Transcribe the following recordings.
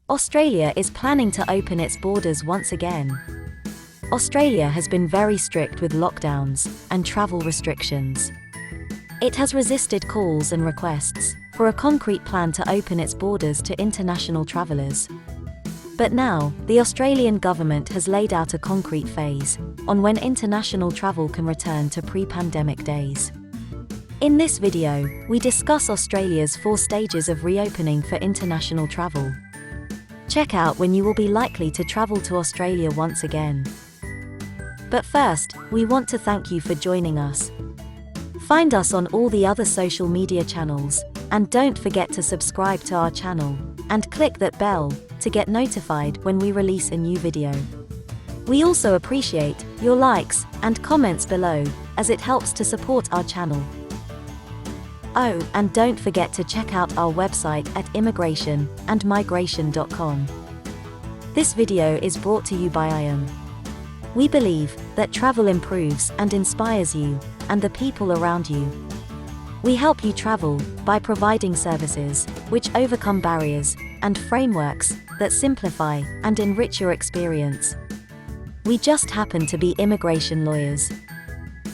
Australia is planning to open its borders once again. Australia has been very strict with lockdowns and travel restrictions. It has resisted calls and requests for a concrete plan to open its borders to international travellers. But now, the Australian government has laid out a concrete phase on when international travel can return to pre-pandemic days. In this video, we discuss Australia's 4 stages of reopening for international travel. Check out when you will be likely to travel to Australia once again. But first, we want to thank you for joining us. Find us on all the other social media channels, and don't forget to subscribe to our channel, and click that bell to get notified when we release a new video. We also appreciate your likes and comments below, as it helps to support our channel. Oh, and don't forget to check out our website at immigration-and-migration.com. This video is brought to you by IAM. We believe that travel improves and inspires you and the people around you. We help you travel by providing services which overcome barriers and frameworks that simplify and enrich your experience. We just happen to be immigration lawyers.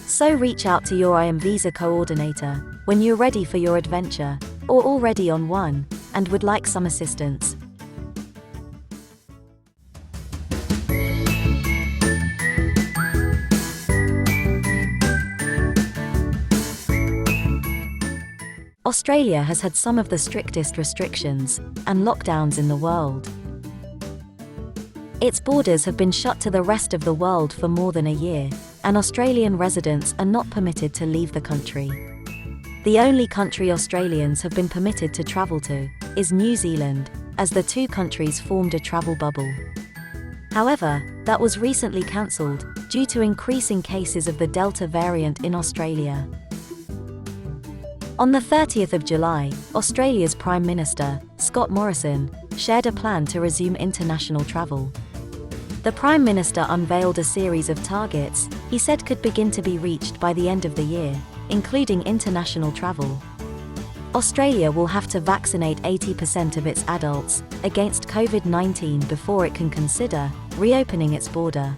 So reach out to your IAM visa coordinator when you're ready for your adventure, or already on one, and would like some assistance. Australia has had some of the strictest restrictions and lockdowns in the world. Its borders have been shut to the rest of the world for more than a year, and Australian residents are not permitted to leave the country. The only country Australians have been permitted to travel to is New Zealand, as the 2 countries formed a travel bubble. However, that was recently cancelled due to increasing cases of the Delta variant in Australia. On the 30th of July, Australia's Prime Minister, Scott Morrison, shared a plan to resume international travel. The Prime Minister unveiled a series of targets he said could begin to be reached by the end of the year, including international travel. Australia will have to vaccinate 80% of its adults against COVID-19 before it can consider reopening its border.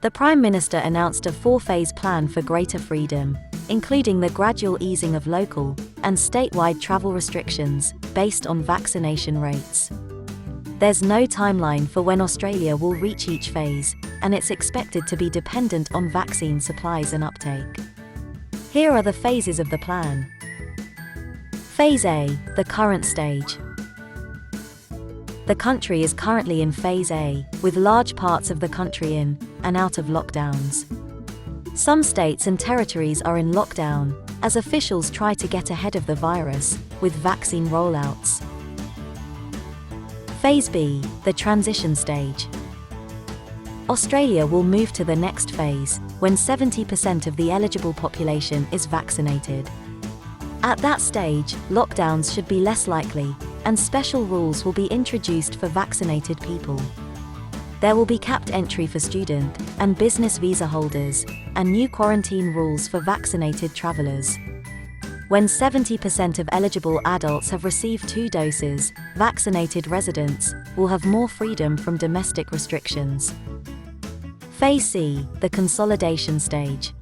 The Prime Minister announced a 4-phase plan for greater freedom, including the gradual easing of local and statewide travel restrictions based on vaccination rates. There's no timeline for when Australia will reach each phase, and it's expected to be dependent on vaccine supplies and uptake. Here are the phases of the plan. Phase A, the current stage. The country is currently in Phase A, with large parts of the country in and out of lockdowns. Some states and territories are in lockdown, as officials try to get ahead of the virus with vaccine rollouts. Phase B, the transition stage. Australia will move to the next phase, when 70% of the eligible population is vaccinated. At that stage, lockdowns should be less likely, and special rules will be introduced for vaccinated people. There will be capped entry for student and business visa holders, and new quarantine rules for vaccinated travellers. When 70% of eligible adults have received 2 doses, vaccinated residents will have more freedom from domestic restrictions. Phase C, the consolidation stage.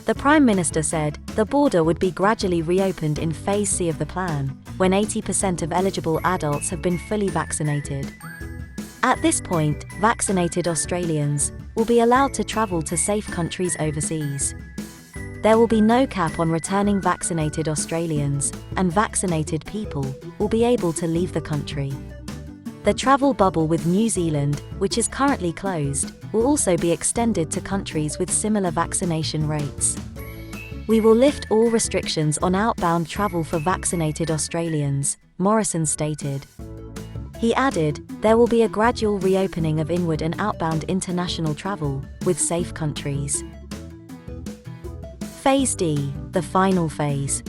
The Prime Minister said the border would be gradually reopened in Phase C of the plan, when 80% of eligible adults have been fully vaccinated. At this point, vaccinated Australians will be allowed to travel to safe countries overseas. There will be no cap on returning vaccinated Australians, and vaccinated people will be able to leave the country. The travel bubble with New Zealand, which is currently closed, will also be extended to countries with similar vaccination rates. We will lift all restrictions on outbound travel for vaccinated Australians, Morrison stated. He added, there will be a gradual reopening of inward and outbound international travel, with safe countries. Phase D, the final phase.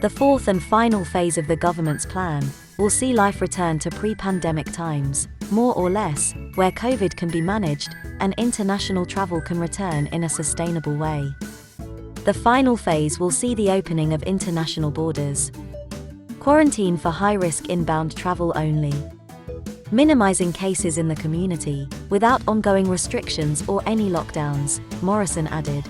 The 4th and final phase of the government's plan will see life return to pre-pandemic times, more or less, where COVID can be managed and international travel can return in a sustainable way. The final phase will see the opening of international borders. Quarantine for high-risk inbound travel only. Minimizing cases in the community, without ongoing restrictions or any lockdowns, Morrison added.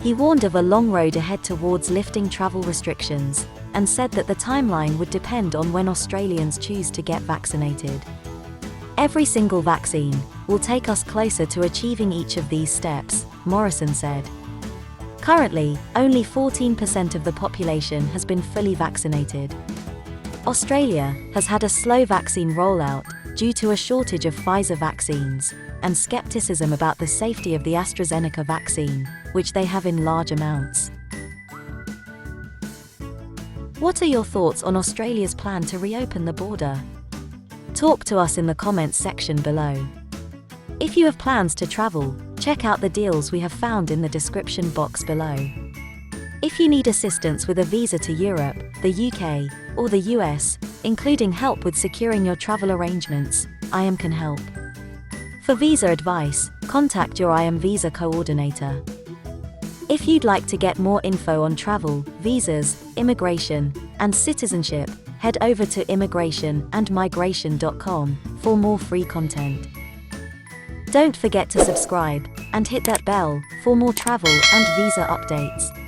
He warned of a long road ahead towards lifting travel restrictions, and said that the timeline would depend on when Australians choose to get vaccinated. Every single vaccine will take us closer to achieving each of these steps, Morrison said. Currently, only 14% of the population has been fully vaccinated. Australia has had a slow vaccine rollout due to a shortage of Pfizer vaccines and skepticism about the safety of the AstraZeneca vaccine, which they have in large amounts. What are your thoughts on Australia's plan to reopen the border? Talk to us in the comments section below. If you have plans to travel, check out the deals we have found in the description box below. If you need assistance with a visa to Europe, the UK, or the US, including help with securing your travel arrangements, IAM can help. For visa advice, contact your IAM visa coordinator. If you'd like to get more info on travel, visas, immigration, and citizenship, head over to immigrationandmigration.com for more free content. Don't forget to subscribe and hit that bell for more travel and visa updates.